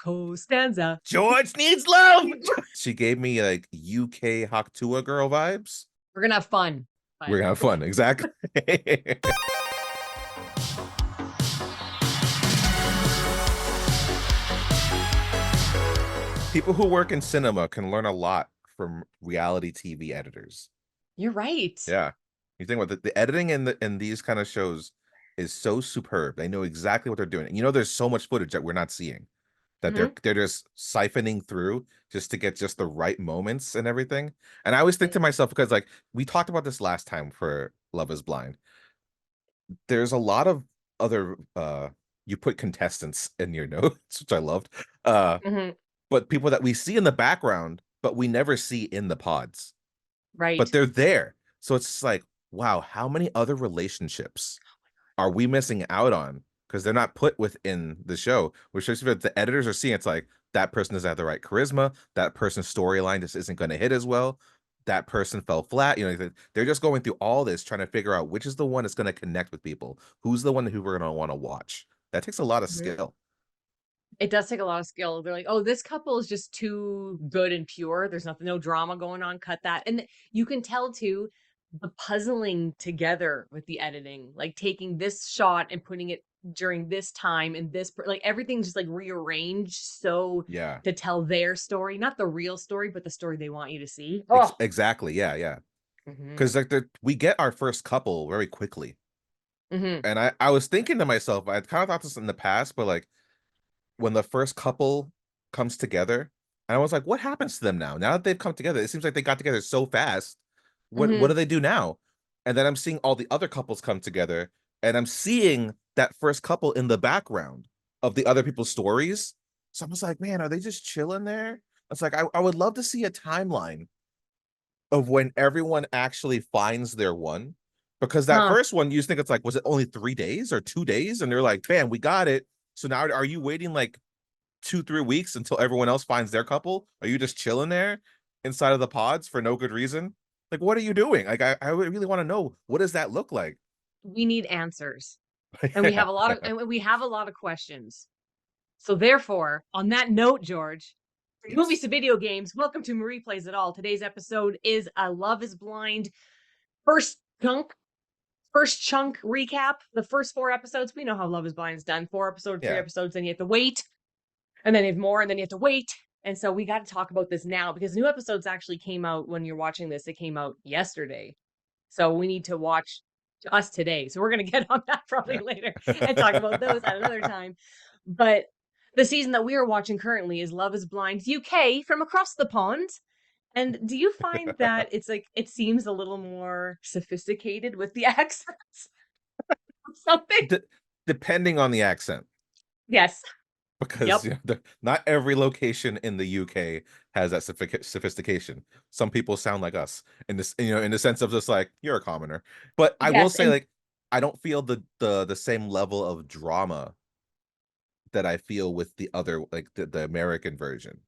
Costanza. George needs love. She gave me like UK Haktua girl vibes. We're gonna have fun. We're gonna have fun, exactly. People who work in cinema can learn a lot from reality TV editors. You're right. Yeah. You think about the editing in these kind of shows is so superb. They know exactly what they're doing. And there's so much footage that we're not seeing that they're just siphoning through just to get just the right moments and everything. And I always think to myself, because like we talked about this last time for Love is Blind, there's a lot of other you put contestants in your notes, which I loved. But people that we see in the background, but we never see in the pods. Right. But they're there. So it's like, wow, how many other relationships are we missing out on? Because they're not put within the show, which shows that the editors are seeing it's like that person doesn't have the right charisma, that person's storyline just isn't going to hit as well, that person fell flat. They're just going through all this trying to figure out which is the one that's going to connect with people, who's the one who we're going to want to watch. That takes a lot of skill. It does take a lot of skill. They're like, oh, this couple is just too good and pure. There's no drama going on. Cut that. And you can tell too, the puzzling together with the editing, like taking this shot and putting it during this time and this, like everything's just like rearranged to tell their story, not the real story, but the story they want you to see. Exactly. Yeah. Because like we get our first couple very quickly. And I was thinking to myself, I kind of thought this in the past, but like when the first couple comes together, and I was like, what happens to them now? Now that they've come together, it seems like they got together so fast. What do they do now? And then I'm seeing all the other couples come together, and I'm seeing that first couple in the background of the other people's stories. So I was like, man, are they just chilling there? It's like I would love to see a timeline of when everyone actually finds their one. Because that first one, you just think it's like, was it only 3 days or 2 days? And they're like, bam, we got it. So now are you waiting like 2-3 weeks until everyone else finds their couple? Are you just chilling there inside of the pods for no good reason? Like, what are you doing? Like, I really want to know, what does that look like? We need answers. And we have a lot of questions. So therefore, on that note, George, movies to video games, welcome to Marie Plays It All. Today's episode is a Love is Blind first chunk recap. The first 4 episodes, we know how Love is Blind is done. 4 episodes, 3 episodes, then you have to wait. And then you have more, and then you have to wait. And so we got to talk about this now because new episodes actually came out when you're watching this. It came out yesterday. So we need to watch us today. So we're going to get on that probably later and talk about those at another time. But the season that we are watching currently is Love is Blind UK from across the pond. And do you find that it's like, it seems a little more sophisticated with the accents? Something? Depending on the accent. Yes. Because not every location in the UK has that sophistication. Some people sound like us in this, in the sense of just like, you're a commoner. But I will say, like, I don't feel the same level of drama that I feel with the other, like the American version.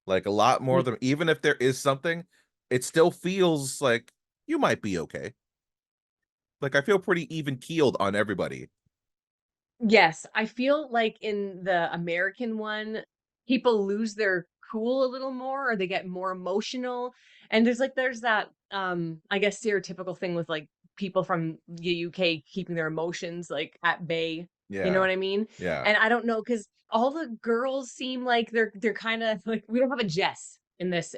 Like a lot more of them, even if there is something, it still feels like you might be okay. Like I feel pretty even keeled on everybody. Yes, I feel like in the American one, people lose their cool a little more, or they get more emotional. And there's that I guess stereotypical thing with like people from the UK keeping their emotions like at bay. Yeah. You know what I mean? Yeah. And I don't know, because all the girls seem like they're kind of like, we don't have a Jess in this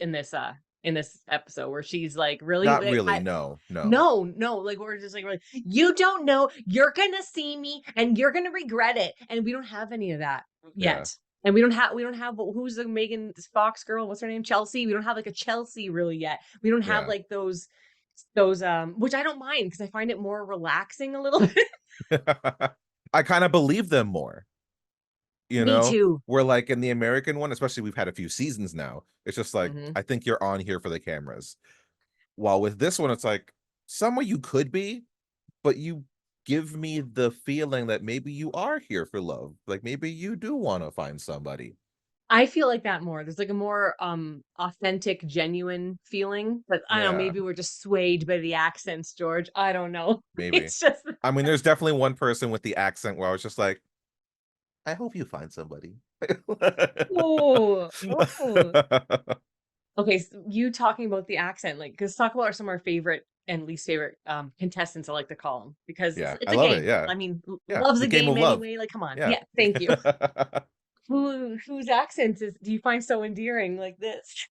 episode where she's like, really? Not Like, really, no. Like we're just like, you don't know, you're gonna see me and you're gonna regret it. And we don't have any of that yet. And we don't have who's the Megan Fox girl? What's her name? Chelsea. We don't have like a Chelsea really yet. We don't have like those which I don't mind because I find it more relaxing a little bit. I kind of believe them more. Me too. We're like in the American one, especially we've had a few seasons now. It's just like, I think you're on here for the cameras. While with this one, it's like somewhere you could be, but you give me the feeling that maybe you are here for love. Like maybe you do want to find somebody. I feel like that more. There's like a more authentic, genuine feeling. But I don't know, maybe we're just swayed by the accents, George. I don't know. Maybe. It's just I mean, there's definitely one person with the accent where I was just like, I hope you find somebody. Oh. Okay, so you talking about the accent, like, let's talk about some of our favorite and least favorite contestants, I like to call them, because Yeah, it's I a love it. game. Yeah, I mean, yeah. love's The a game game of love. anyway. Like, come on. Yeah. Yeah, thank you. Whose accents do you find so endearing like this?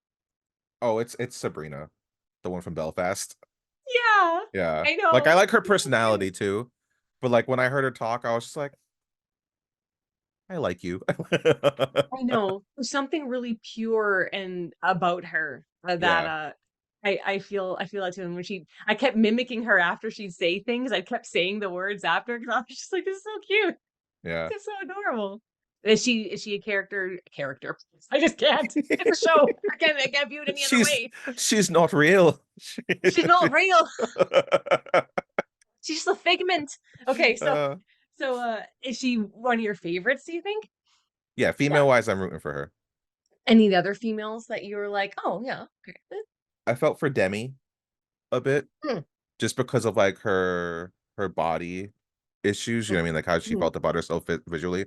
Oh, it's Sabrina, the one from Belfast. Yeah, Yeah. I Like I know. like her She's so cute. personality too. But like when I heard her talk, I was just like, I like you. I know. There's something really pure and about her that Yeah. I feel that too. And when I kept mimicking her after she'd say things. I kept saying the words after because I was just like, this is so cute. Yeah. It's so adorable. Is she a character? I just can't. It's a show. I can't view it any other she's way. she's not real. She's not real. She's just a figment. Okay, uh, is she one of your favorites, do you think? yeah, Yeah. female wise, I'm rooting for her. Any other females that you were like, oh yeah, okay. I felt for Demi a bit Mm, just because of like her body issues, you know what I mean? Like how she mhm. felt about herself visually.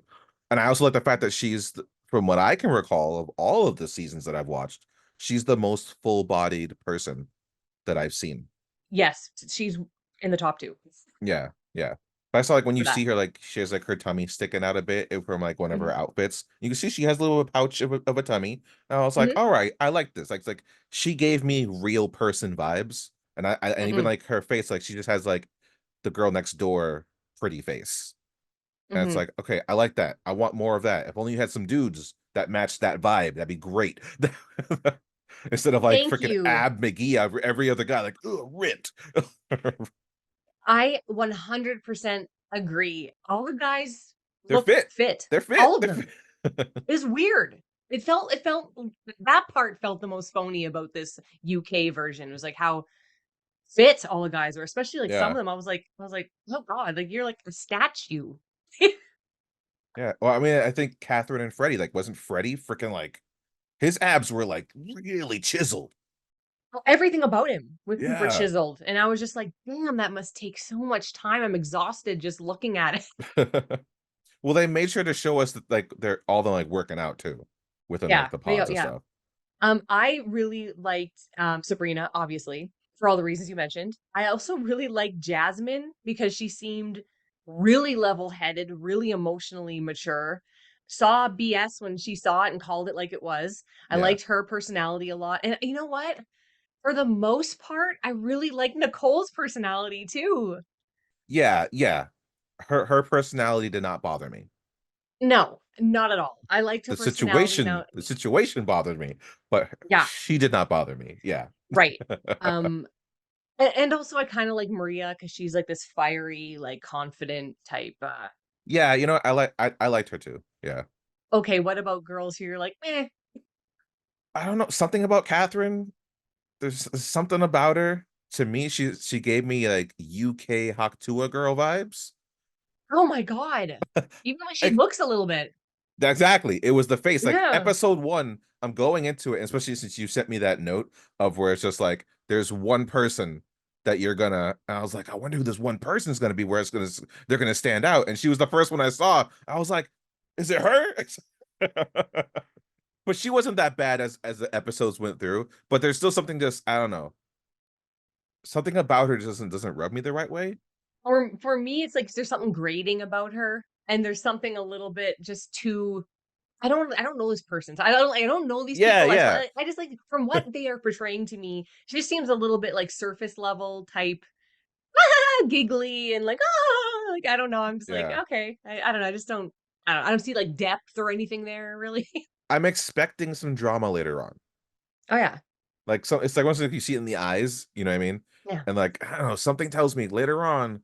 And I also like the fact that from what I can recall of all of the seasons that I've watched, she's the most full-bodied person that I've seen. Yes, she's in the top two Yeah, yeah. But I saw like when for you that. see her, like she has like her tummy sticking out a bit from like one of her Mhm, outfits. You can see she has a little pouch of a tummy. And I was like, mhm, all right, I like this. Like, it's like she gave me real person vibes. And and even mhm, like her face, like she just has like the girl next door pretty face. And it's mhm. like, okay, I like that. I want more of that. If only you had some dudes that matched that vibe, that'd be great. Instead of like Thank freaking you. Ab McGee, every other guy, like, ugh, ripped. I 100% agree. All the guys They're looked fit. fit. They're fit. All of They're them. fit. It's weird. It felt that part felt the most phony about this UK version. It was like how fit all the guys were, especially like some Yeah. of them. I was like, oh God, like you're like a statue. Yeah. Well, I mean, I think Catherine and Freddie, like, wasn't Freddie freaking like his abs were like really chiseled. Everything about him was super Yeah. chiseled. And I was just like, damn, that must take so much time. I'm exhausted just looking at it. Well, they made sure to show us that like they're all them like working out too within like Yeah. the Yeah. pods and Yeah. stuff. I really liked Sabrina, obviously, for all the reasons you mentioned. I also really liked Jasmine because she seemed really level-headed, really emotionally mature. Saw BS when she saw it and called it like it was. I Yeah. liked her personality a lot. And you know what? For the most part, I really like Nicole's personality too. Yeah, yeah. Her personality did not bother me. No, not at all. I liked her personality. Now, The situation bothered me, but yeah, she did not bother me. Yeah. right. Um, and also I kind of like Maria because she's like this fiery, like confident type. Yeah, you know, I liked her too. Yeah. Okay, what about girls who you're like, eh? I don't know, something about Catherine. There's something about her. To me, she gave me like UK Haktua girl vibes. Oh my God. Even though she Like, looks a little bit. exactly. It was the face. Like Yeah. episode one, I'm going into it, and especially since you sent me that note of where it's just like there's one person that you're gonna. And I was like, I wonder who this one person is gonna be. Where they're gonna stand out. And she was the first one I saw. I was like, is it her? But she wasn't that bad as the episodes went through. But there's still something just I don't know. Something about her just doesn't rub me the right way. Or for me, it's like there's something grating about her. And there's something a little bit just too I don't know this person. So I don't know these Yeah, people. yeah, I just like from what they are portraying to me, she just seems a little bit like surface level type giggly and like like I don't know. I'm just like, yeah. okay. I don't know. I don't see like depth or anything there really. I'm expecting some drama later on. Oh yeah. Like so it's like once you see it in the eyes, you know what I mean? Yeah. And like, I don't know, something tells me later on,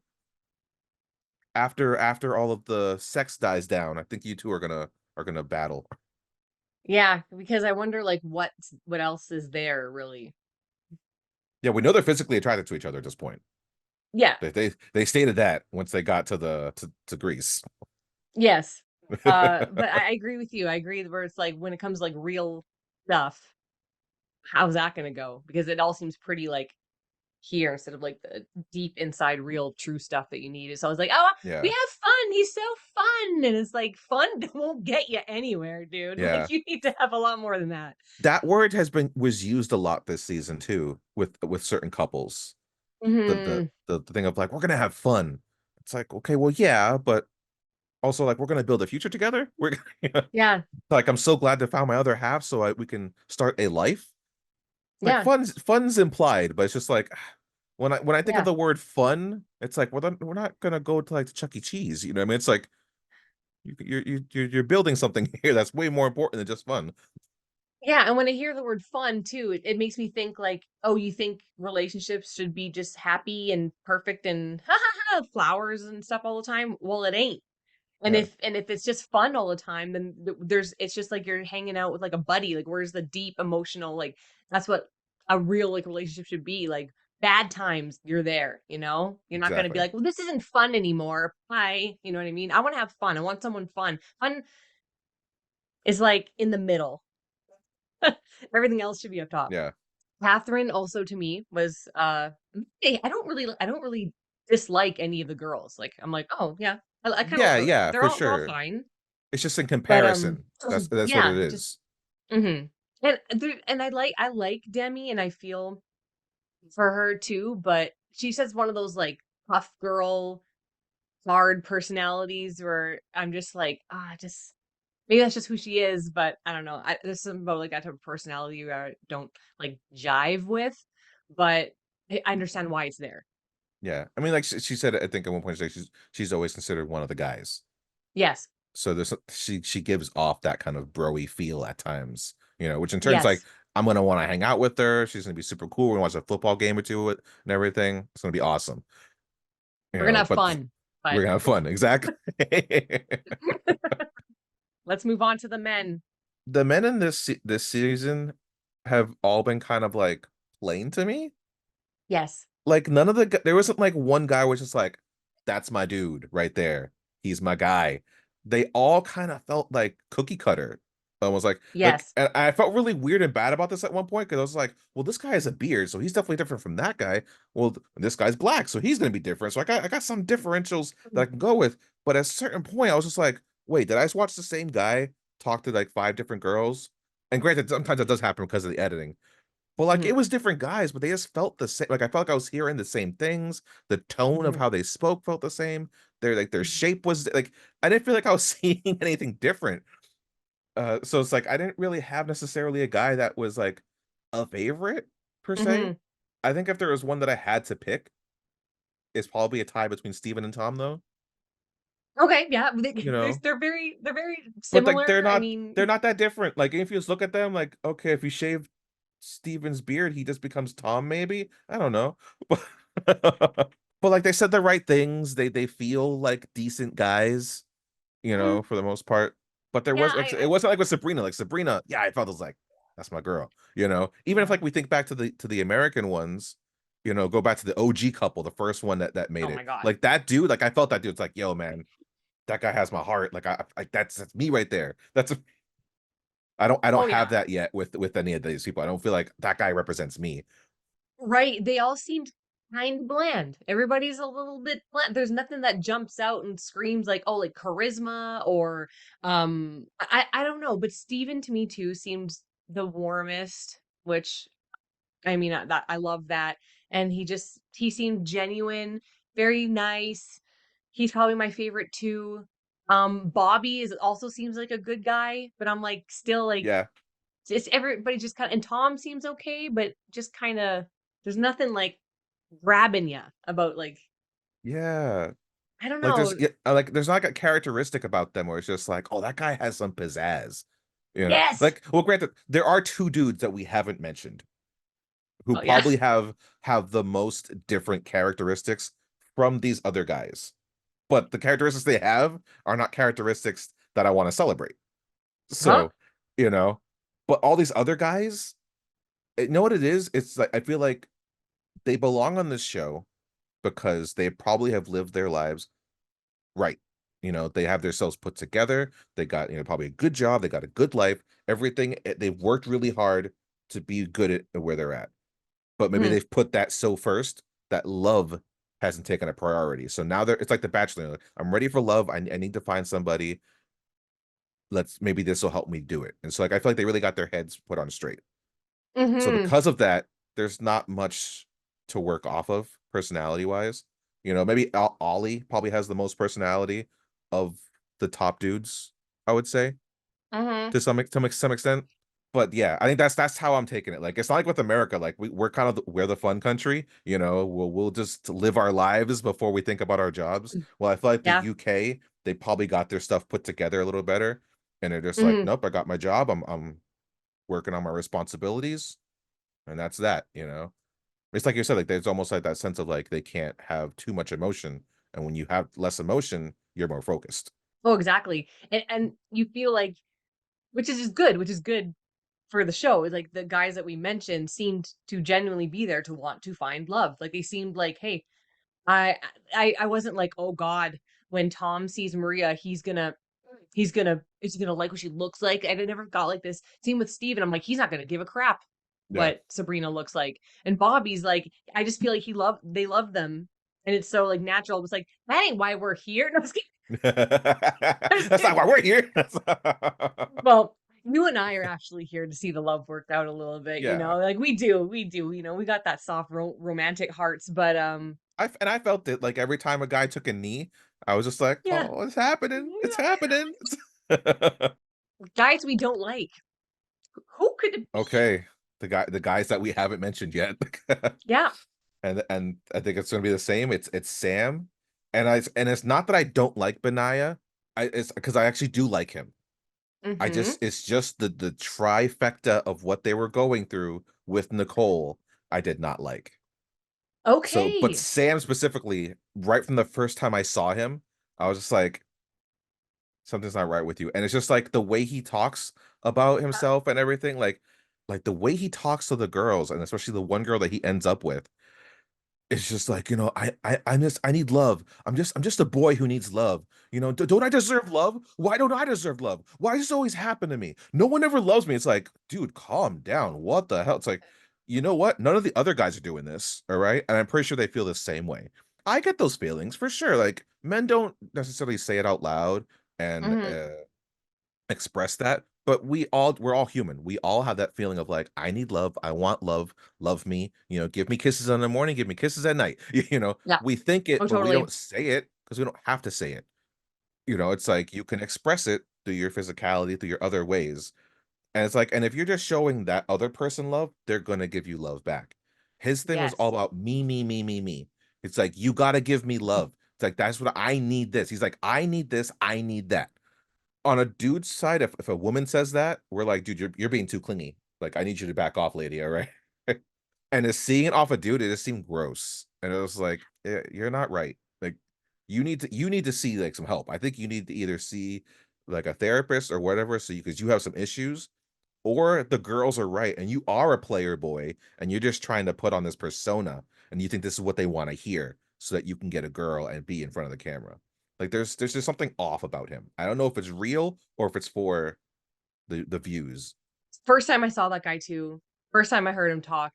after all of the sex dies down, I think you two are gonna battle. Yeah, because I wonder like what else is there really. Yeah, we know they're physically attracted to each other at this point. Yeah. They stated that once they got to to Greece. Yes. But I agree with you. I agree where it's like when it comes to, like real stuff, how's that gonna go? Because it all seems pretty like here instead of like the deep inside real true stuff that you need. So I was like, oh, we Yeah. have fun. He's so fun. And it's like, fun won't get you anywhere, dude. Yeah. Like, you need to have a lot more than that. That word was used a lot this season too with certain couples. The thing of like, we're gonna have fun. It's like, okay, well, yeah, but also like we're gonna build a future together. We're Yeah. like, I'm so glad to find my other half so we can start a life. Like Yeah. fun's implied, but it's just like when I think of Yeah. the word fun, it's like we're not gonna go to like Chuck E. Cheese. You know what I mean? It's like you're building something here that's way more important than just fun. Yeah, and when I hear the word fun too, it makes me think like, oh, you think relationships should be just happy and perfect and ha ha ha flowers and stuff all the time? Well, it ain't. Yeah, And if it's just fun all the time, then there's it's just like you're hanging out with like a buddy. Like, where's the deep emotional, like that's what a real like relationship should be. Like, bad times, you're there, you know? You're not gonna be exactly. like, well, this isn't fun anymore. Bye. You know what I mean? I want to have fun. I want someone fun. Fun is like in the middle. Everything else should be up top. Yeah, Catherine also to me was I don't really dislike any of the girls. Like, I'm like, oh yeah, I kind yeah, of yeah, for they're all sure. fine. It's just in But comparison. That's what it yeah, just is. hmm and I like Demi and I feel for her too, but she's just one of those like tough girl, hard personalities where I'm just like, just maybe that's just who she is, but I don't know. There's something about like that type of personality where I don't like jive with, but I understand why it's there. Yeah, I mean, like she said, I think at one point she's always considered one of the guys. Yes. So she gives off that kind of broy feel at times, which in turns like Yes. I'm gonna want to hang out with her. She's gonna be super cool. We're gonna watch a football game or two with and everything. It's gonna be awesome, We're gonna have but fun, we're but gonna have fun. Exactly. let's move on to the men. The men in this season have all been kind of like plain to me. Yes. Like none of there wasn't like one guy was just like, that's my dude right there. He's my guy. They all kind of felt like cookie cutter. Almost like Yes. and I felt really weird and bad about this at one point because I was like, well, this guy has a beard, so he's definitely different from that guy. Well, this guy's black, so he's gonna be different. So I got some differentials that I can go with. But at a certain point, I was just like, wait, did I just watch the same guy talk to like five different girls? And granted, sometimes that does happen because of the editing. But like Mhm. it was different guys, but they just felt the same. Like I felt like I was hearing the same things. The tone of Mhm. how they spoke felt the same. Their Mhm. shape was like I didn't feel like I was seeing anything different. So it's like I didn't really have necessarily a guy that was like a favorite per se. Mhm. I think if there was one that I had to pick, it's probably a tie between Steven and Tom though. Okay, yeah, You know, they're very but like similar. I mean, they're not that different. Like if you just look at them, like okay, if you shave Steven's beard, he just becomes Tom, maybe. I don't know. But like they said the right things. They feel like decent guys, mm, for the most part. But there yeah, was like it wasn't like with Sabrina. Like Sabrina, yeah, I felt it was like, that's my girl, Even if yeah. like we think back to the American ones, go back to the OG couple, the first one that made Oh it. my god. Like that dude, like I felt that dude's like, yo, man, that guy has my heart. Like that's me right there. I don't Oh have yeah. that yet with any of these people. I don't feel like that guy represents me. Right. They all seemed kind of bland. Everybody's a little bit bland. There's nothing that jumps out and screams like, oh, like charisma or I don't know, but Steven to me too seemed the warmest, which I mean that I love that. And he seemed genuine, very nice. He's probably my favorite too. Bobby is also seems like a good guy, but I'm like still like Yeah. it's everybody just kind of, and Tom seems okay, but just kind of there's nothing like grabbing you about like Yeah. I don't Like know. there's not a characteristic about them where it's just like, oh, that guy has some pizzazz. Yes. Like, well, granted, there are two dudes that we haven't mentioned who Oh yeah. probably have the most different characteristics from these other guys. But the characteristics they have are not characteristics that I want to celebrate. Huh? So, you know, but all these other guys, know what it is? It's like I feel like they belong on this show because they probably have lived their lives right. They have themselves put together. They got, probably a good job. They got a good life. Everything. They've worked really hard to be good at where they're at. but maybe Mhm. they've put that so first that love hasn't taken a priority. So now it's like The Bachelor. Like, I'm ready for love. I need to find somebody. Maybe this will help me do it. And so like I feel like they really got their heads put on straight. So Mhm. because of that, there's not much to work off of personality wise. Maybe Ollie probably has the most personality of the top dudes, I would say, Mhm. to some extent. But yeah, I think that's how I'm taking it. Like it's not like with America, like we're kind of we're the fun country, we'll just live our lives before we think about our jobs. Well, I feel like the Yeah. UK, they probably got their stuff put together a little better, and they're just like, Mhm. nope, I got my job. I'm working on my responsibilities, and that's that. It's like you said, like there's almost like that sense of like they can't have too much emotion, and when you have less emotion, you're more focused. Oh, exactly. And you feel like which is good for the show. Like the guys that we mentioned seemed to genuinely be there to want to find love. Like they seemed like, hey, I I wasn't like, oh God, when Tom sees Maria, he's gonna like what she looks like. And I never got like this scene with Steve, and I'm like, he's not gonna give a crap Yeah. what Sabrina looks like. And Bobby's like, I just feel like they love them. And it's so like natural. It was like, that ain't why we're here. No, I'm just kidding. I'm just That's not kidding. why we're here. Well, you and I are actually here to see the love worked out a little bit, Yeah. like we do, we got that soft romantic hearts, but I felt it like every time a guy took a knee, I was just like, yeah, oh, it's happening. It's happening. guys we don't like. Who could it be? Okay. The guys that we haven't mentioned yet. Yeah. And I think it's gonna be the same. It's Sam. And it's not that I don't like Benaiah. It's because I actually do like him. Mhm. It's just the trifecta of what they were going through with Nicole, I did not like. So, but Okay. Sam specifically, right from the first time I saw him, I was just like, something's not right with you. And it's just like the way he talks about himself and everything, like the way he talks to the girls, and especially the one girl that he ends up with, it's just like, I need love. I'm just a boy who needs love. Don't I deserve love? Why don't I deserve love? Why does this always happen to me? No one ever loves me. It's like, dude, calm down. What the hell? It's like, you know what? None of the other guys are doing this, all right? And I'm pretty sure they feel the same way. I get those feelings for sure. Like men don't necessarily say it out loud and Mhm. express that, but we're all human. We all have that feeling of like, I need love, I want love, love me, give me kisses in the morning, give me kisses at night. Yeah. We think it, Oh, but we totally. don't say it because we don't have to say it. It's like you can express it through your physicality, through your other ways. And it's like, and if you're just showing that other person love, they're gonna give you love back. His thing was all Yes. about me, me, me, me, me. It's like, you gotta give me love. It's like, that's what I need. This. He's like, I need this, I need that. On a dude's side, if a woman says that, we're like, dude, you're being too clingy. Like, I need you to back off, lady. All right. And it's seeing it off a dude, it just seemed gross. And it was like, you're not right. Like, you need to see like some help. I think you need to either see like a therapist or whatever, so because you have some issues, or the girls are right and you are a player boy and you're just trying to put on this persona and you think this is what they want to hear so that you can get a girl and be in front of the camera. Like there's just something off about him. I don't know if it's real or if it's for the views. First time I saw that guy too, first time I heard him talk,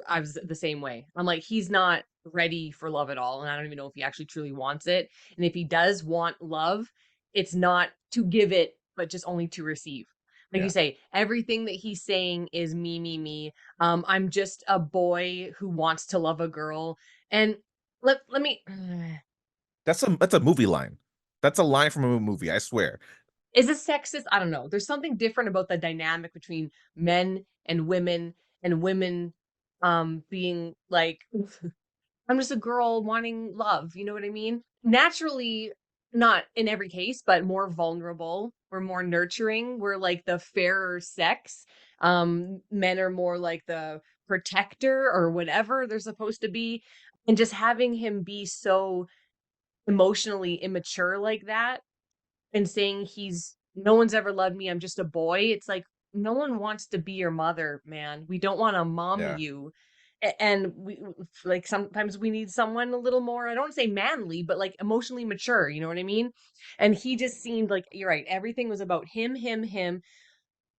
I was the same way. I'm like, he's not ready for love at all, and I don't even know if he actually truly wants it. And if he does want love, it's not to give it, but just only to receive. Like you Yeah. say, everything that he's saying is me, me, me. I'm just a boy who wants to love a girl. And let me That's a movie line. That's a line from a movie, I swear. is it sexist? I don't know. There's something different about the dynamic between men and women being like I'm just a girl wanting love, you know what I mean? Naturally, not in every case, but more vulnerable. We're more nurturing. We're like the fairer sex. Men are more like the protector or whatever they're supposed to be. And just having him be so emotionally immature like that and saying he's no one's ever loved me, I'm just a boy. It's like no one wants to be your mother, man. We don't want to mom Yeah. you. And we like sometimes we need someone a little more, I don't say manly, but like emotionally mature, you know what I mean? And he just seemed like you're right. Everything was about him, him, him.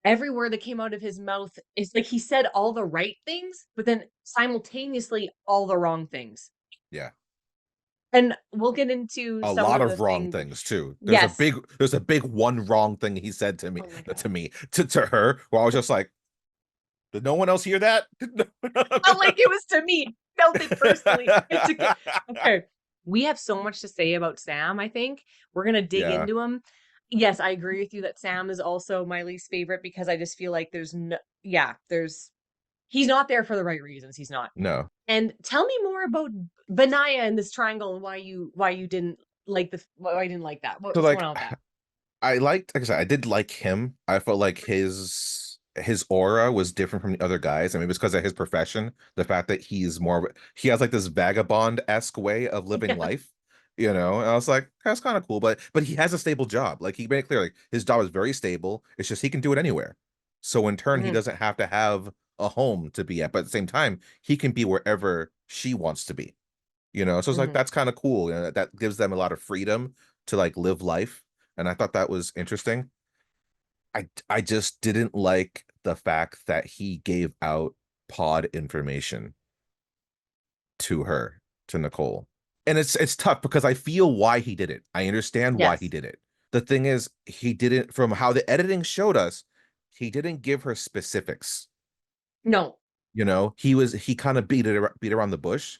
every word that came out of his mouth is like he said all the right things, but then simultaneously all the wrong things. Yeah. And we'll get into A some lot of the of wrong things. things too. Yes. There's a big one wrong thing he said to me Oh my God. to her where I was just like, did no one else hear that? Felt like it was to me. Felt it personally. It's okay. Okay. We have so much to say about Sam, I think. We're gonna dig Yeah. into him. Yes, I agree with you that Sam is also my least favorite because I just feel like there's no he's not there for the right reasons. He's not. No. And tell me more about Benaiah and this triangle and why you didn't why you didn't like that. So What's going like on with that? like I said, I did like him. I felt like his aura was different from the other guys. I mean, it was because of his profession. The fact that he has like this vagabond-esque way of living Yeah. life, you know. And I was like, that's kind of cool. But he has a stable job. Like he made it clear, like his job is very stable. It's just he can do it anywhere. So in turn, he Mhm, doesn't have to have a home to be at. But at the same time, he can be wherever she wants to be. You know, so it's like mhm, that's kind of cool. You know, that gives them a lot of freedom to like live life, and I thought that was interesting. I just didn't like the fact that he gave out pod information to her, to Nicole. And it's tough because I feel why he did it. I understand why he yes. did it. The thing is, he didn't, from how the editing showed us, he didn't give her specifics. No. You know, he kind of beat around the bush.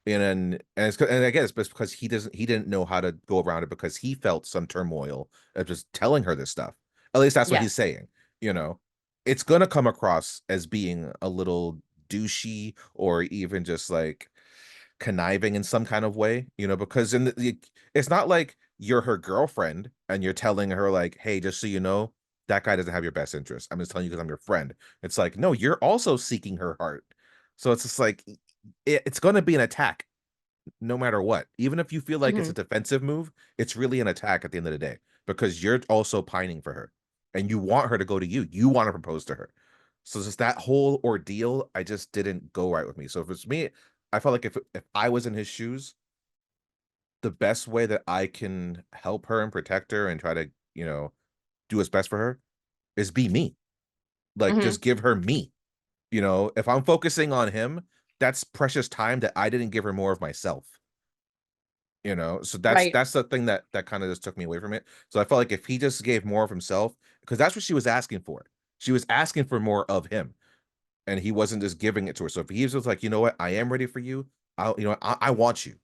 And I guess it's because he didn't know how to go around it because he felt some turmoil of just telling her this stuff. At least that's what he's Yes. saying. You know, it's gonna come across as being a little douchey or even just like conniving in some kind of way. You know, because it's not like you're her girlfriend and you're telling her like, hey, just so you know, that guy doesn't have your best interest. I'm just telling you because I'm your friend. It's like, no, you're also seeking her heart. So it's just like it's going to be an attack no matter what. Even if you feel like it's a Mhm, defensive move, it's really an attack at the end of the day because you're also pining for her and you want her to go to you. You want to propose to her. So just that whole ordeal, I just didn't go right with me. So if it's me, I felt like if I was in his shoes, the best way that I can help her and protect her and try to, you know, do what's best for her is be me. Like mhm. just give her me. You know, if I'm focusing on him, that's precious time that I didn't give her more of myself. You know, so Right. that's the thing that kind of just took me away from it. So I felt like if he just gave more of himself, because that's what she was asking for. She was asking for more of him, and he wasn't just giving it to her. So if he was just like, you know what, I am ready for you. I want you.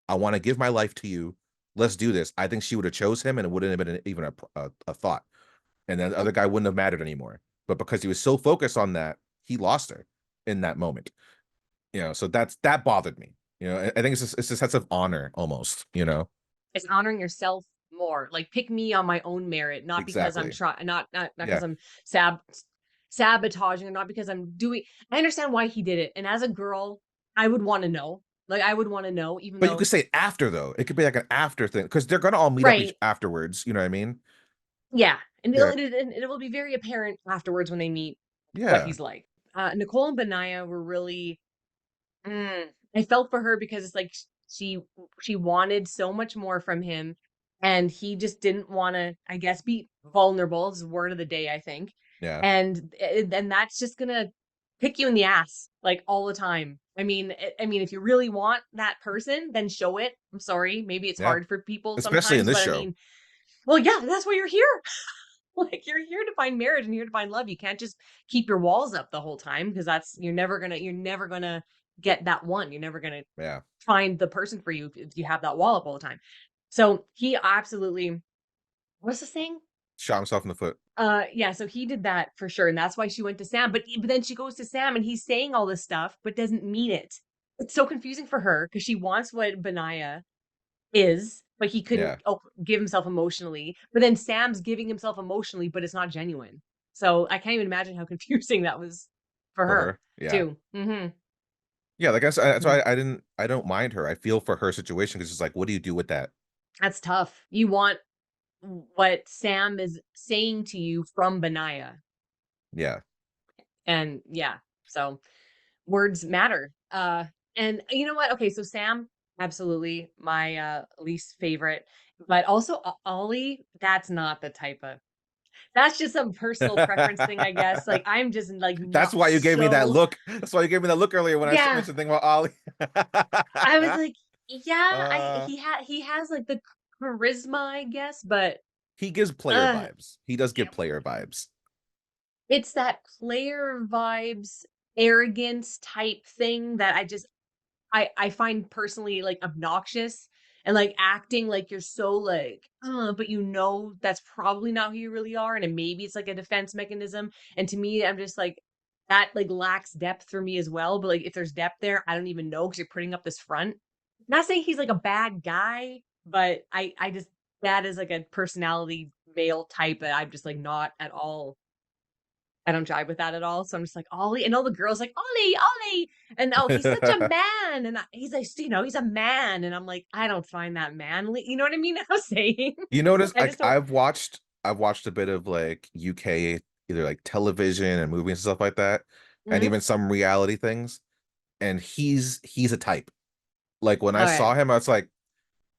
I want to give my life to you. Let's do this. I think she would have chose him, and it wouldn't have been even a thought. And then the Mhm. other guy wouldn't have mattered anymore. But because he was so focused on that, he lost her in that moment. You know, so that bothered me. You know, I think it's a sense of honor almost. You know, It's honoring yourself more. Like pick me on my own merit, not because I'm exactly. trying, not Yeah. because I'm sab sabotaging, or not because I'm doing. I understand why he did it, and as a girl, I would want to know. Like I would want to know, even But you could though, say after though. It could be like an after thing because they're gonna all meet up each right? afterwards. You know what I mean? Yeah, and Yeah. it will be very apparent afterwards when they meet what Yeah. he's like. Nicole and Benaiah were really. I felt for her because it's like she she wanted so much more from him, and he just didn't want to, I guess, be vulnerable. Is the word of the day, I think, Yeah. and that's just gonna kick you in the ass like all the time. I mean, if you really want that person, then show it. I'm sorry, maybe it's Yeah. hard for people Especially in sometimes, this but I show. mean, well, yeah, that's why you're here. Like you're here to find marriage and here to find love. You can't just keep your walls up the whole time because that's you're never gonna get that one. You're never gonna Yeah. find the person for you if you have that wall up all the time. So he absolutely what's the saying? Shot himself in the foot. Yeah, so he did that for sure, and that's why she went to Sam. But then she goes to Sam and he's saying all this stuff, but doesn't mean it. It's so confusing for her because she wants what Benaiah is, but he couldn't Yeah. give himself emotionally. But then Sam's giving himself emotionally, but it's not genuine. So I can't even imagine how confusing that was for For her her. Yeah. too. Hmm. Yeah. Like that's why I don't mind her. I feel for her situation because it's like, what do you do with that? That's tough. You want what Sam is saying to you from Benaiah. Yeah. And yeah, so words matter. And you know what? Okay, so Sam, absolutely my least favorite, but also Ollie, that's not the type of That's just some personal preference thing, I guess. Like I'm just like That's not why you gave me that so. look. That's why you gave me that look earlier when I Yeah, mentioned the thing about Ollie. I was like, yeah, uh, he has like the charisma, I guess, but he gives player uh, vibes. He does give player vibes. it's that player vibes, arrogance type thing that I find personally like obnoxious and like acting like you're so like, but you know that's probably not who you really are, and maybe it's like a defense mechanism. And to me, I'm just like that like lacks depth for me as well. But like if there's depth there, I don't even know because you're putting up this front. Not saying he's like a bad guy, but I just that is like a personality male type that I'm just like not at all. I don't jive with that at all. So I'm just like, Ollie, and all the girls like, Ollie, Ollie. And oh, he's such a man. And he's like, he's a man. And I'm like, I don't find that manly. You know what I mean? I'm saying. You notice, I like just don't. I've watched a bit of like UK, either like television and movies and stuff like that, and Mhm. even some reality things. And he's a type. Like when I All right. saw him, I was like,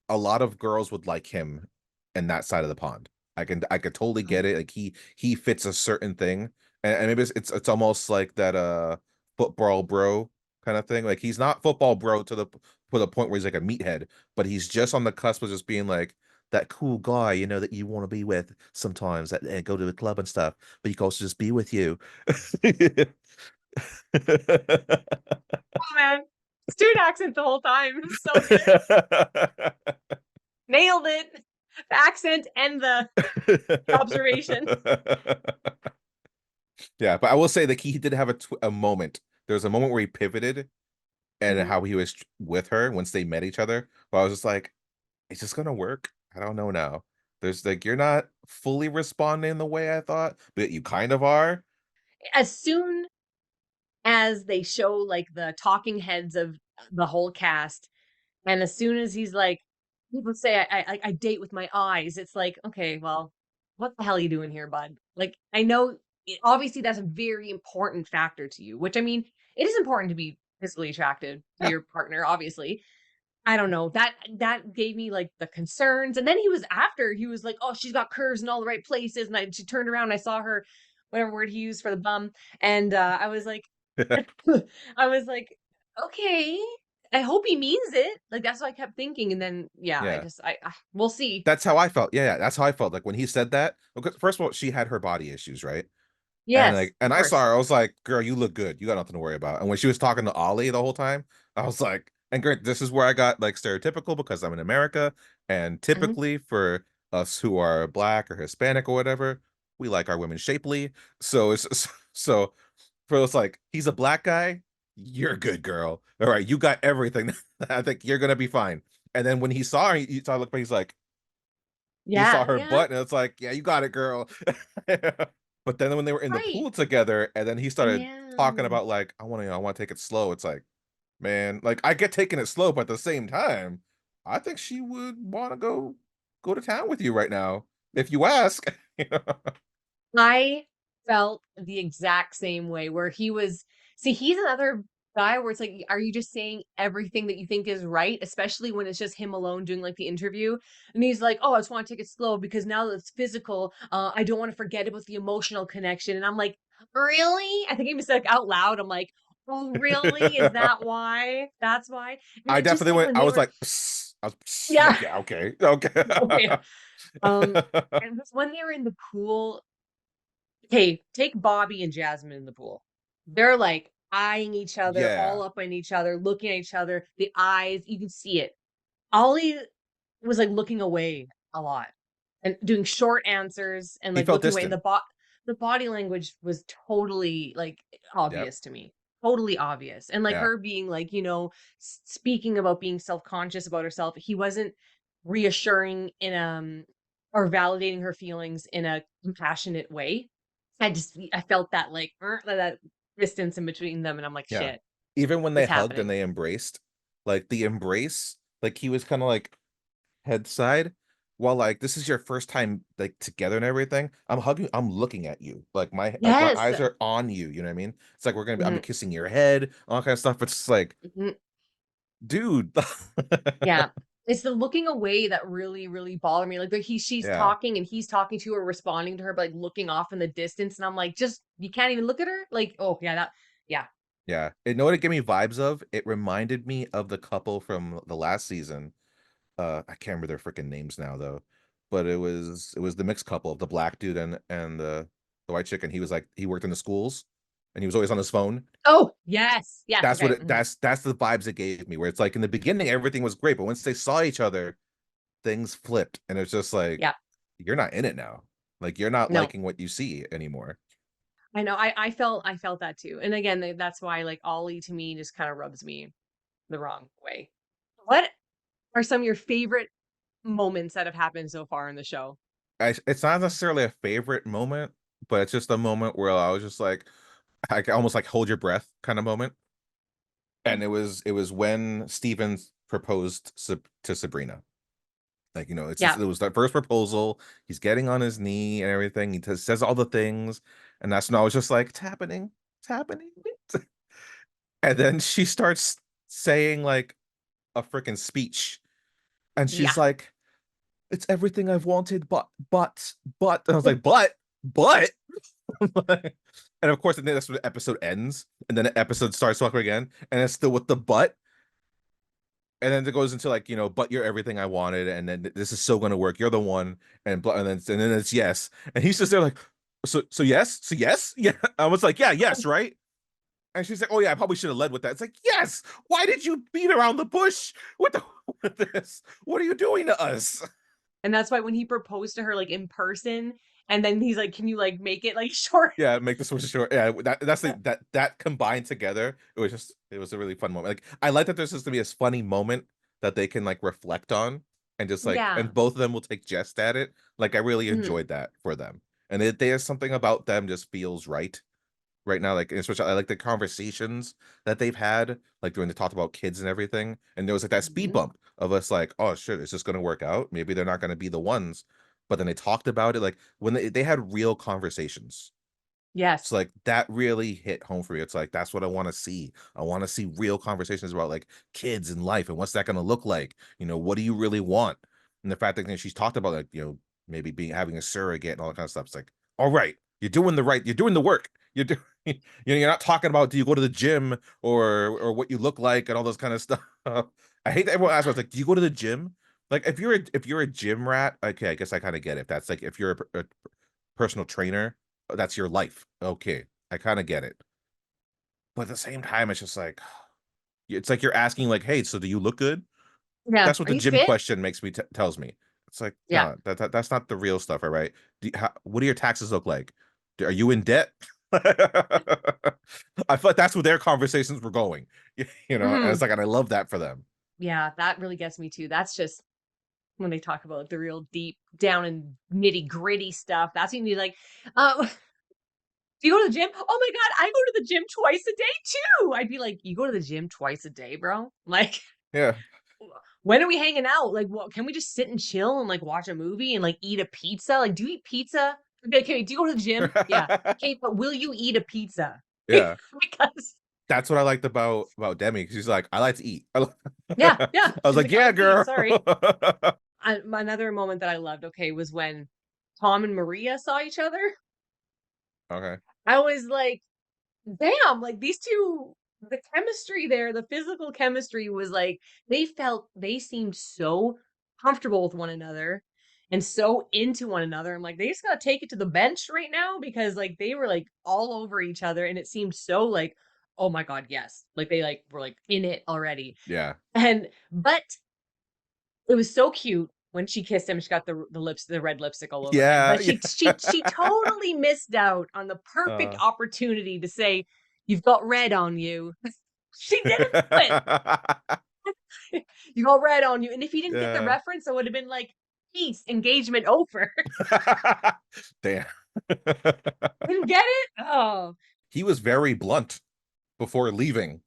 a lot of girls would like him in that side of the pond. I could totally get it. Like he fits a certain thing, and maybe it's almost like that football bro kind of thing. Like he's not football bro to the point where he's like a meathead, but he's just on the cusp of just being like that cool guy, that you want to be with sometimes, that go to the club and stuff, but you can also just be with you. Oh man. Student accent the whole time. So good. Nailed it. The accent and the observation. Yeah, but I will say that he did have a moment. There was a moment where he pivoted and Mhm. how he was with her once they met each other. But I was just like, is this gonna work? I don't know now. There's like you're not fully responding the way I thought, but you kind of are. As soon as they show like the talking heads of the whole cast, and as soon as he's like, people say I date with my eyes. It's like, okay, well, what the hell are you doing here, bud? Like, I know obviously that's a very important factor to you, which I mean, it is important to be physically attracted to Yeah. your partner, obviously. I don't know. That gave me like the concerns. And then he was like, oh, she's got curves in all the right places. And she turned around and I saw her, whatever word he used for the bum. And I was like, I was like, okay. I hope he means it. Like that's what I kept thinking. And then yeah, Yeah. I we'll see. That's how I felt. Yeah, that's how I felt. Like when he said that, because first of all, she had her body issues, right? And Yes, like, and of I saw course. her, I was like, girl, you look good. You got nothing to worry about. And when she was talking to Ollie the whole time, I was like, and great, this is where I got like stereotypical because I'm in America. And Mhm. typically for us who are black or Hispanic or whatever, we like our women shapely. So it's so for us, like, he's a black guy, you're good, girl. All right, you got everything. I think you're gonna be fine. And then when he saw her, he saw look, he's like, he saw Yeah, her yeah. butt, and it's like, yeah, you got it, girl. But then when they were in the Right. pool together, and then he started talking Yeah. about like, I want to take it slow. It's like, man, like I get taking it slow, but at the same time, I think she would want to go to town with you right now if you ask. I felt the exact same way where he was see, he's another guy where it's like, are you just saying everything that you think is right, especially when it's just him alone doing like the interview? And he's like, oh, I just want to take it slow because now that it's physical, I don't want to forget about the emotional connection. And I'm like, really? I think he was like out loud. I'm like, oh, really? Is that why? That's why? And I then just definitely like went. when I they was were, like, psst. I was like, yeah, yeah, okay, okay. okay. And just when they were in the pool, okay, take Bobby and Jasmine in the pool. They're like eyeing each other, all Yeah, up on each other, looking at each other. The eyes, you can see it. Ollie was like looking away a lot and doing short answers and he like felt looking away. And distant. the body language was totally like Yep. obvious to me. Totally obvious. And like Yeah. her being like, speaking about being self-conscious about herself, he wasn't reassuring in or validating her feelings in a compassionate way. I felt that like that distance in between them and I'm like, Yeah. shit, Even when they it's hugged and happening. they embraced, like the embrace, like he was kind of like head side, while like this is your first time like together and everything. I'm looking at you. Like my Yes. eyes are on you, you know what I mean? It's like I'm Mhm, kissing your head, all kind of stuff. It's just like, mhm. dude. Yeah. It's the looking away that really, really bothered me. Like she's Yeah. talking and he's talking to her, responding to her, but like looking off in the distance. And I'm like, just you can't even look at her. Like, oh yeah, yeah. Yeah. You know what it gave me vibes of? It reminded me of the couple from the last season. I can't remember their freaking names now though. But it was the mixed couple of the black dude and the white chick, and he was like he worked in the schools and he was always on his phone. Oh yes, yes. That's Okay. what it that's the vibes it gave me, where it's like in the beginning everything was great, but once they saw each other, things flipped, and it's just like Yeah. you're not in it now. Like you're not No, liking what you see anymore. I know. I felt that too. And again, that's why like Ollie to me just kind of rubs me the wrong way. What are some of your favorite moments that have happened so far in the show? It's not necessarily a favorite moment, but it's just a moment where I was just like I almost like hold your breath kind of moment. And it was when Steven proposed to Sabrina. Like, it's just Yeah. it was that first proposal. He's getting on his knee and everything. He says all the things, and that's when I was just like, it's happening, it's happening. And then she starts saying like a freaking speech, and she's Yeah. like, it's everything I've wanted, but. And I was like, but. And of course, and then that's when the episode ends, and then the episode starts talking again, and it's still with the but. And then it goes into like, but you're everything I wanted, and then this is so gonna work. You're the one, and then it's yes, and he's just there like, so yes, yeah. I was like, yeah, yes, right. And she's like, oh yeah, I probably should have led with that. It's like, yes. Why did you beat around the bush with with this? What are you doing to us? And that's why when he proposed to her like in person, and then he's like, "Can you like make it like short?" Yeah, make the switch short. Yeah, that combined together, it was a really fun moment. Like I like that there's just gonna be this funny moment that they can like reflect on, and just like, Yeah. and both of them will take jest at it. Like I really Mhm. enjoyed that for them, and there's something about them just feels right now. Like especially I like the conversations that they've had, like when they talked about kids and everything, and there was like that speed Mhm. bump of us like, oh shit, is this gonna work out? Maybe they're not gonna be the ones, but then they talked about it, like when they had real conversations. Yes. So like that really hit home for me. It's like that's what I want to see. I want to see real conversations about like kids and life and what's that going to look like. What do you really want? And the fact that she's talked about like maybe having a surrogate and all that kind of stuff. It's like, all right, you're doing the work. You're doing you're not talking about do you go to the gym or what you look like and all those kind of stuff. I hate that everyone asks me, like, do you go to the gym? Like if you're a gym rat, okay, I guess I kind of get it. If that's like if you're a personal trainer, that's your life. Okay, I kind of get it. But at the same time, it's just like it's like you're asking, like, "Hey, so do you look good?" Yeah. That's what Are the you gym fit? question makes me tells me. It's like, Yeah. no, that's not the real stuff, all right? What do your taxes look like? Are you in debt? I thought that's where their conversations were going, and it's Mhm. like, and I love that for them. Yeah, that really gets me too. That's just when they talk about like the real deep down and nitty-gritty stuff. That's when you like, do you go to the gym? Oh my God, I go to the gym twice a day too. I'd be like, you go to the gym twice a day, bro? Like, Yeah. when are we hanging out? Like, what can we just sit and chill and like watch a movie and like eat a pizza? Like, do you eat pizza? Okay, do you go to the gym? Yeah. Okay, but will you eat a pizza? Yeah. Because That's what I liked about Demi, because she's like, I like to eat. yeah, I yeah. was She's like, like, I yeah, like to eat. girl. Sorry. Another moment that I loved, okay, was when Tom and Maria saw each other. Okay. I was like, damn, like these two, the chemistry there, the physical chemistry was like, they seemed so comfortable with one another and so into one another. I'm like, they just gotta take it to the bench right now because like they were like all over each other and it seemed so like, oh my God, yes. Like they like were like in it already. Yeah. But it was so cute when she kissed him. She got the red lipstick all over him. Yeah. But Yeah. she totally missed out on the perfect Uh, opportunity to say, "You've got red on you." She didn't do it. You got red on you. And if he didn't get the yeah. reference, it would have been like, peace, engagement over. Damn. Didn't get it? Oh, He was very blunt before leaving,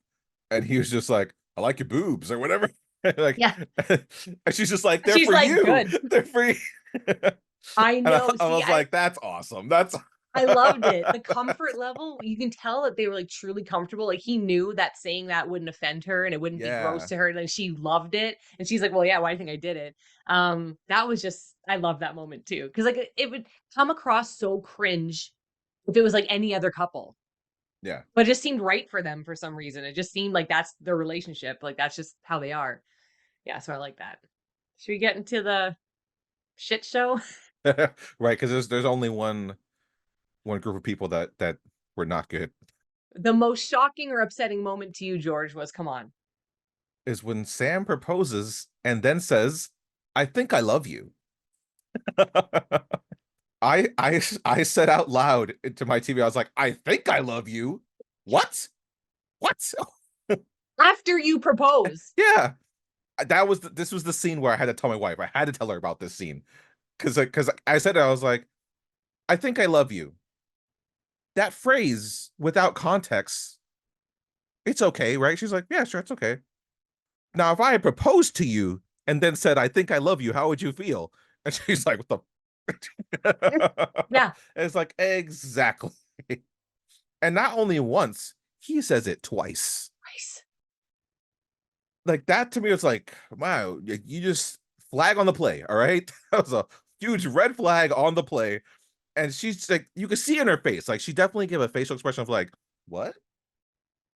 and he was just like, "I like your boobs" or whatever. Like, yeah. and she's just like, "They're She's for like, you. good. They're for you." I And know. I See, was like, "That's awesome. That's." I loved it. The comfort level, you can tell that they were like truly comfortable. Like he knew that saying that wouldn't offend her and it wouldn't be gross Yeah. to her. And she loved it. And she's like, well, yeah, why do you think I did it? That was just, I love that moment too. Cause like it would come across so cringe if it was like any other couple. Yeah. But it just seemed right for them for some reason. It just seemed like that's their relationship. Like that's just how they are. Yeah, so I like that. Should we get into the shit show? Right, because there's only one group of people that were not good. The most shocking or upsetting moment to you, George, was come on. Is when Sam proposes and then says, "I think I love you." I said out loud to my TV, I was like, "I think I love you." What? What? After you propose. Yeah, this was the scene where I had to tell my wife. I had to tell her about this scene because I said it. I was like, "I think I love you." That phrase without context, it's okay, right? She's like, "Yeah, sure, it's okay." Now, if I had proposed to you and then said, "I think I love you," how would you feel? And she's like, "What the?" Yeah. And it's like, exactly. And not only once, he says it twice. Nice. Like that to me, it's like, wow, you just flag on the play. All right. That was a huge red flag on the play. And she's like, you can see in her face, like she definitely gave a facial expression of like, what?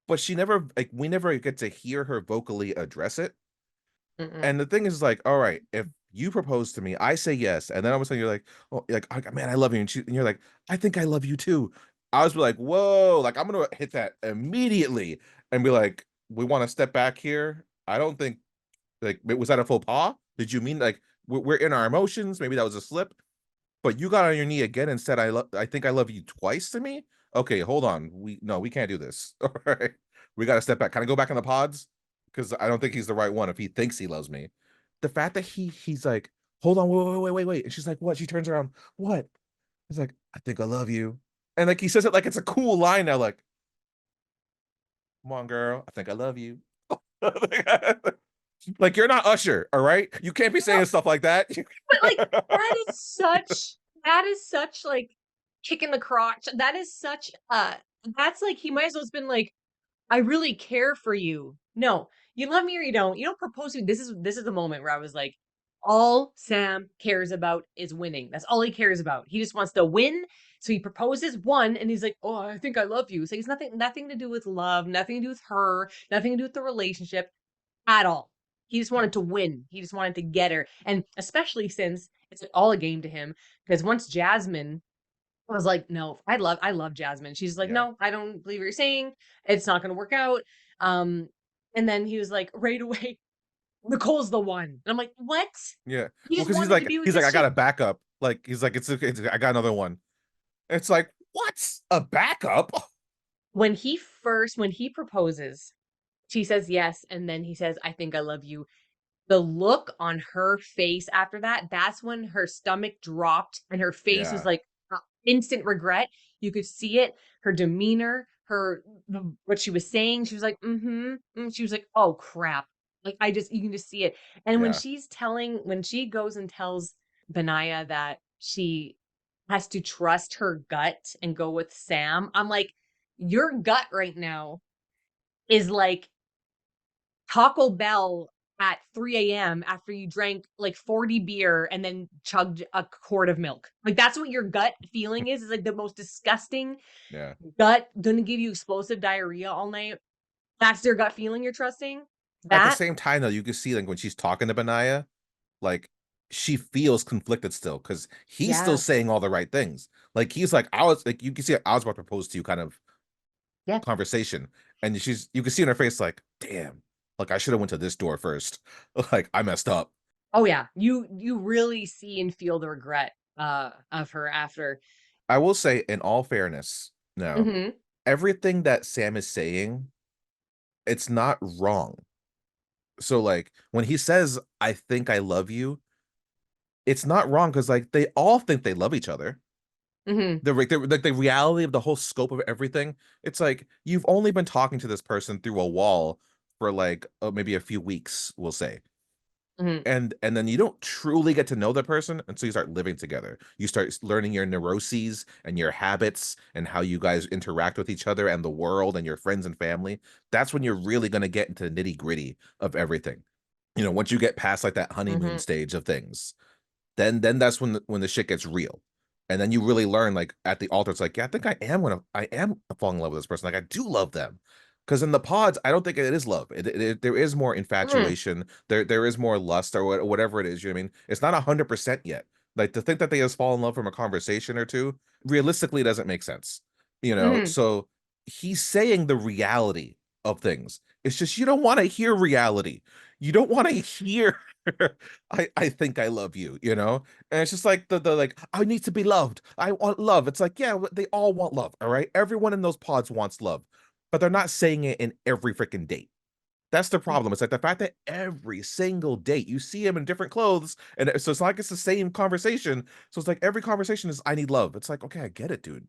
But she never, like, we never get to hear her vocally address it. Mm-mm. And the thing is, like, all right, if you propose to me, I say yes, and then all of a sudden you're like, oh, like, man, I love you, and you're like, I think I love you too. I was like, whoa, like I'm gonna hit that immediately and be like, we want to step back here. I don't think like was that a faux pas? Did you mean like we're in our emotions? Maybe that was a slip. But you got on your knee again and said, I think I love you twice to me. Okay, hold on. We can't do this. All right. We gotta step back. Can I go back in the pods? Because I don't think he's the right one if he thinks he loves me. The fact that he's like, hold on, wait. And she's like, what? She turns around, what? He's like, I think I love you. And like he says it like it's a cool line now, like, come on, girl, I think I love you. Like you're not Usher, all right? You can't be saying stuff like that. But like that is such like kick in the crotch. That is such that's like he might as well have been like, I really care for you. No, you love me or you don't. You don't propose to me. This is the moment where I was like, all Sam cares about is winning. That's all he cares about. He just wants to win. So he proposes one and he's like, oh, I think I love you. So he's nothing to do with love, nothing to do with her, nothing to do with the relationship at all. He just wanted to win. He just wanted to get her. And especially since it's all a game to him. Because once Jasmine was like, no, I love Jasmine. She's like, Yeah. no, I don't believe what you're saying. It's not gonna work out. Um, and then he was like, right away, Nicole's the one. And I'm like, what? Yeah. He Well, just because wanted to be with he's like, this I got a chick. backup. Like he's like, it's okay, I got another one. It's like, what's a backup? When he proposes, she says yes, and then he says, I think I love you. The look on her face after that, that's when her stomach dropped and her face was Yeah. like instant regret. You could see it, her demeanor, what she was saying. She was like, mm-hmm. She was like, oh crap. Like you can just see it. And Yeah. when she goes and tells Benaiah that she has to trust her gut and go with Sam, I'm like, your gut right now is like Taco Bell at 3 a.m. after you drank like 40 beer and then chugged a quart of milk. Like that's what your gut feeling is like the most disgusting Yeah. gut gonna give you explosive diarrhea all night. That's their gut feeling you're trusting. At the That same time, though, you can see like when she's talking to Benaiah, like she feels conflicted still because he's still yeah. saying all the right things. Like he's like, I was like, you can see I was about to propose to you kind of Yeah. conversation. And you can see in her face, like, damn, like I should have went to this door first. Like I messed up. Oh yeah. You really see and feel the regret of her after. I will say, in all fairness, no, Mm-hmm. everything that Sam is saying, it's not wrong. So like when he says, I think I love you, it's not wrong because like they all think they love each other. Mm-hmm. The reality of the whole scope of everything, it's like you've only been talking to this person through a wall for like maybe a few weeks, we'll say. and then you don't truly get to know the person until you start living together. You start learning your neuroses and your habits and how you guys interact with each other and the world and your friends and family. That's when you're really going to get into the nitty gritty of everything. Once you get past like that honeymoon stage of things, then that's when the shit gets real. And then you really learn, like at the altar, it's like, yeah, I think I am falling in love with this person. Like I do love them. Because in the pods, I don't think it is love. There is more infatuation. There is more lust or whatever it is. You know what I mean? It's not 100% yet. Like to think that they just fall in love from a conversation or two, realistically doesn't make sense. So he's saying the reality of things. It's just you don't want to hear reality. You don't want to hear I think I love you, and it's just like the like I need to be loved. I want love. It's like, yeah, they all want love, all right? Everyone in those pods wants love, but they're not saying it in every freaking date. That's the problem. It's like the fact that every single date you see him in different clothes, and so it's not like it's the same conversation. So it's like every conversation is I need love. It's like, okay, I get it, dude.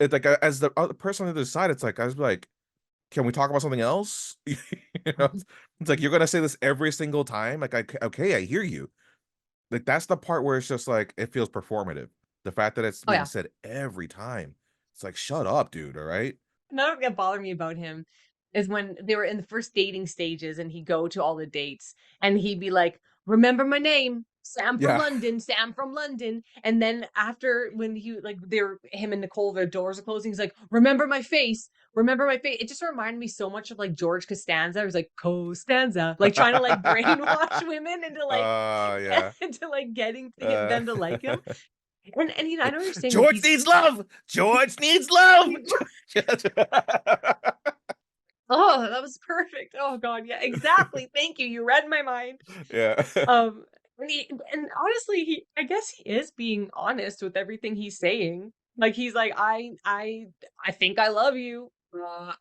It's like as the other person on the other side, it's like I was like, can we talk about something else? It's like you're gonna say this every single time. Like, okay, I hear you. Like that's the part where it's just like it feels performative. The fact that it's Oh being yeah. said every time. It's like, shut up, dude. All right. Another thing that bothered me about him is when they were in the first dating stages and he'd go to all the dates and he'd be like, remember my name, Sam from Yeah. London, Sam from London. And then after when he like they're him and Nicole, their doors are closing, he's like, remember my face, remember my face. It just reminded me so much of like George Costanza. He was like Costanza, like trying to like brainwash women into like Yeah. into like getting Uh, them to like him. And I know you're saying like George he's needs love. George needs love. oh, that was perfect. Oh God, yeah, exactly. Thank you. You read my mind. Yeah. Um, and honestly, I guess he is being honest with everything he's saying. Like he's like, I think I love you.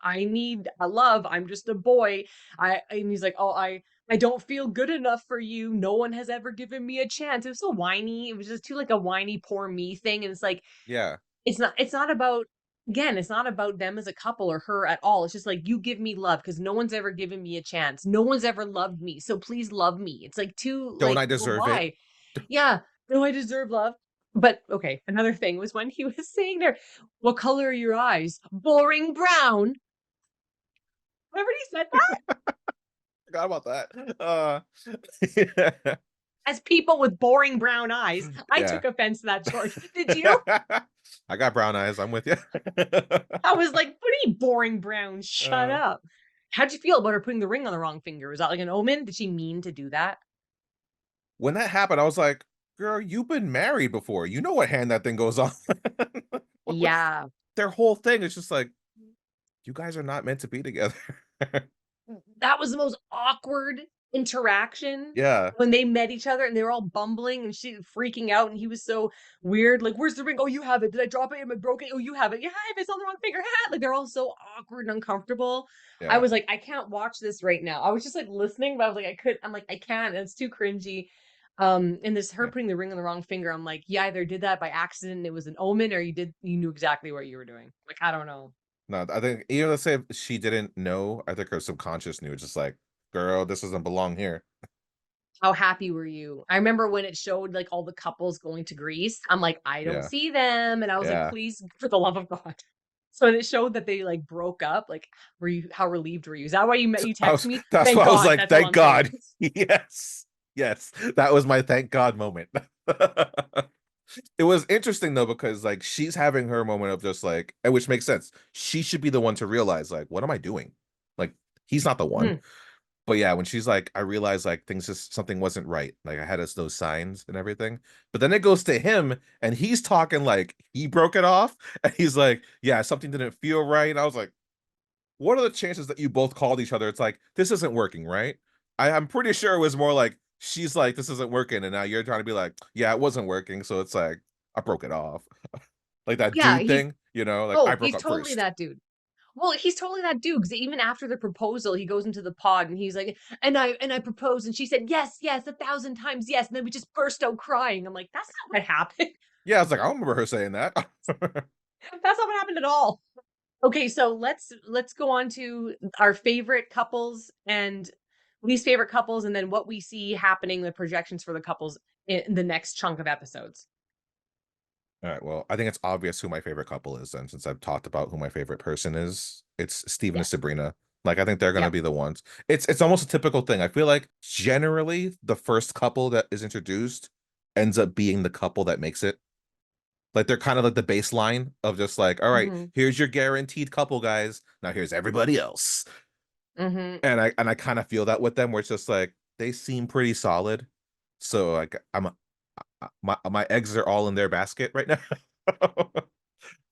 I need a love. I'm just a boy. And he's like, oh, I don't feel good enough for you. No one has ever given me a chance. It was so whiny. It was just too like a whiny poor me thing. And it's like, Yeah. it's not about again, it's not about them as a couple or her at all. It's just like you give me love because no one's ever given me a chance. No one's ever loved me. So please love me. It's like too Don't like, I well, deserve it? why? Yeah, no, I deserve love. But okay, another thing was when he was saying there, what color are your eyes? Boring brown. Remember he said that? Forgot about that. As people with boring brown eyes. I Yeah. took offense to that, George. Did you? I got brown eyes. I'm with you. I was like, what are you boring brown? Shut uh, up. How'd you feel about her putting the ring on the wrong finger? Was that like an omen? Did she mean to do that? when that happened, I was like, girl, you've been married before. You know what hand that thing goes on. What was Yeah. their whole thing? It's just like, you guys are not meant to be together. That was the most awkward interaction Yeah. when they met each other and they were all bumbling and she freaking out and he was so weird. Like, where's the ring? Oh, you have it. Did I drop it? Am I broken? Oh, you have it. Yeah, it's on the wrong finger. Like they're all so awkward and uncomfortable. I Yeah. was like, I can't watch this right now. I was just like listening, but I was like, I'm like, I can't. It's too cringy. And this her Yeah. putting the ring on the wrong finger. I'm like, you either did that by accident and it was an omen, or you knew exactly what you were doing. Like, I don't know. No, I think even let's say if she didn't know, I think her subconscious knew. Just like, girl, this doesn't belong here. How happy were you? I remember when it showed like all the couples going to Greece. I'm like, I don't Yeah. see them. And I was like, Yeah. please, for the love of God. So when it showed that they like broke up, like, were you how relieved were you? Is that why you text me? That's Thank why I was God. like, That's all thank I'm saying. God. Yes. Yes. That was my thank God moment. It was interesting though, because like she's having her moment of just like, and which makes sense. She should be the one to realize, like, what am I doing? Like, he's not the one. Mhm. But yeah, when she's like, I realized like things just something wasn't right. Like I had us those signs and everything. But then it goes to him and he's talking like he broke it off. And he's like, yeah, something didn't feel right. And I was like, what are the chances that you both called each other? It's like, this isn't working, right? I'm pretty sure it was more like she's like, this isn't working, and now you're trying to be like, yeah, it wasn't working. So it's like, I broke it off. Like that Yeah, dude thing, like I broke he's up totally first. that dude. Well, he's totally that dude because even after the proposal, he goes into the pod and he's like, and I proposed, and she said, yes, yes, 1,000 times yes. And then we just burst out crying. I'm like, that's not what happened. Yeah, I was like, I don't remember her saying that. That's not what happened at all. Okay, so let's go on to our favorite couples and least favorite couples, and then what we see happening, the projections for the couples in the next chunk of episodes. All right. Well, I think it's obvious who my favorite couple is, then, since I've talked about who my favorite person is. It's Steven and Yes. Sabrina. Like, I think they're gonna Yep. be the ones. It's almost a typical thing. I feel like generally the first couple that is introduced ends up being the couple that makes it. Like, they're kind of like the baseline of just like, all right, Mm-hmm. here's your guaranteed couple, guys. Now here's everybody else. Mm-hmm. And I kind of feel that with them, where it's just like they seem pretty solid. So like my eggs are all in their basket right now.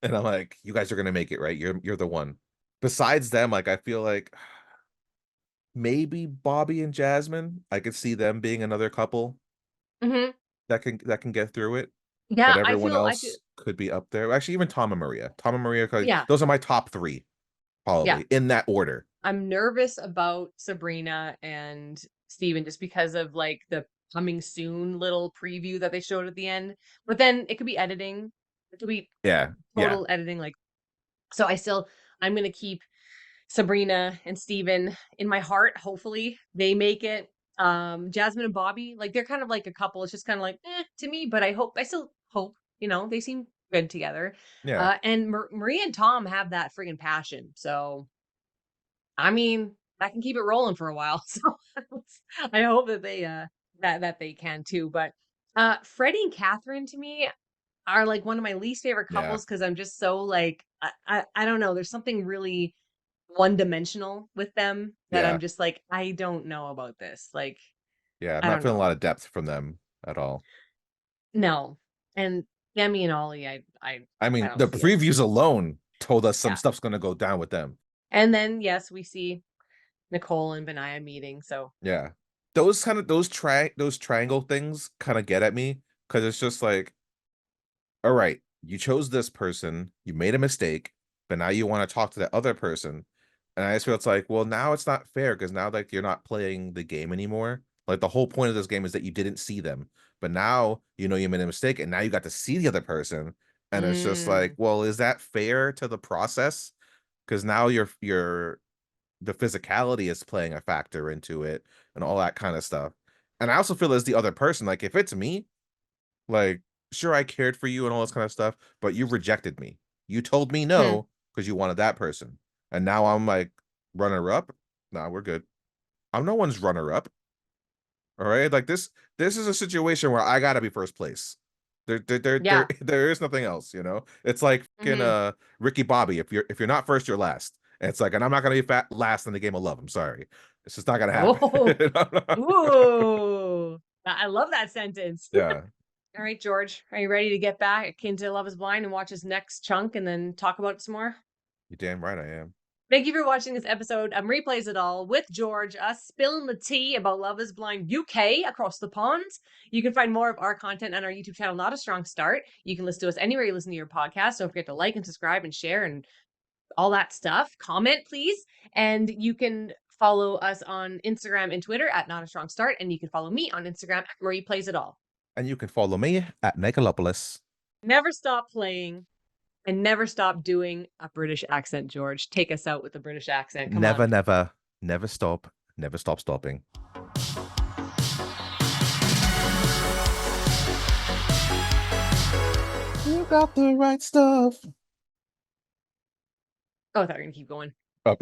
And I'm like, you guys are gonna make it, right? You're the one. Besides them, like I feel like maybe Bobby and Jasmine. I could see them being another couple Mm-hmm. that can get through it. But Yeah, everyone I feel, else could be up there. Actually, even Tom and Maria. Tom and Maria, yeah, those are my top three, yeah. probably in that order. I'm nervous about Sabrina and Steven just because of like the coming soon little preview that they showed at the end. But then it could be editing. It could be Yeah, yeah, total editing. Like, so I'm gonna keep Sabrina and Steven in my heart. Hopefully they make it. Jasmine and Bobby, like they're kind of like a couple. It's just kind of like to me, but I still hope, they seem good together. yeah. And Maria and Tom have that friggin' passion. So I mean, I can keep it rolling for a while. So I hope that they can too. But Freddie and Catherine to me are like one of my least favorite Yeah, couples because I'm just so like I don't know. There's something really one dimensional with them that I'm yeah, just like, I don't know about this. Like, yeah. I'm I not don't feeling a know. lot of depth from them at all. No. And Demi and Ollie, I I mean, don't the see it. previews alone told us some Yeah. stuff's gonna go down with them. And then yes, we see Nicole and Benaiah meeting. So Yeah. Those triangle things kind of get at me, because it's just like, all right, you chose this person, you made a mistake, but now you want to talk to that other person. And I just feel it's like, well, now it's not fair, because now like you're not playing the game anymore. Like the whole point of this game is that you didn't see them. But now you made a mistake and now you got to see the other person. And it's just like, mm, well, is that fair to the process? Because now the physicality is playing a factor into it and all that kind of stuff. And I also feel as the other person, like if it's me, like sure I cared for you and all this kind of stuff, but you rejected me. You told me hmm, no because you wanted that person. And now I'm like runner up. Nah, we're good. I'm no one's runner up. All right. Like this is a situation where I gotta be first place. yeah. There is nothing else. It's like fucking Hmm. Ricky Bobby. If you're not first, you're last. And it's like, and I'm not gonna be last in the game of love. I'm sorry. It's just not gonna Oh, happen. ooh. I love that sentence. Yeah, All right, George, are you ready to get back into Love is Blind and watch his next chunk and then talk about it some more? you're damn right I am. Thank you for watching this episode of Replays It All with George, us spilling the tea about Love is Blind UK across the pond. You can find more of our content on our YouTube channel, Not a Strong Start. You can listen to us anywhere you listen to your podcast. Don't forget to like and subscribe and share and all that stuff. Comment, please. And you can follow us on Instagram and Twitter at Not a Strong Start. And you can follow me on Instagram at Marie Plays It All. And you can follow me at Megalopolis. Never stop playing and never stop doing a British accent, George. Take us out with the British accent. Come on. Never, never, never stop. Never stop stopping. You got the right stuff. Oh, I thought you were going to keep going. Oh.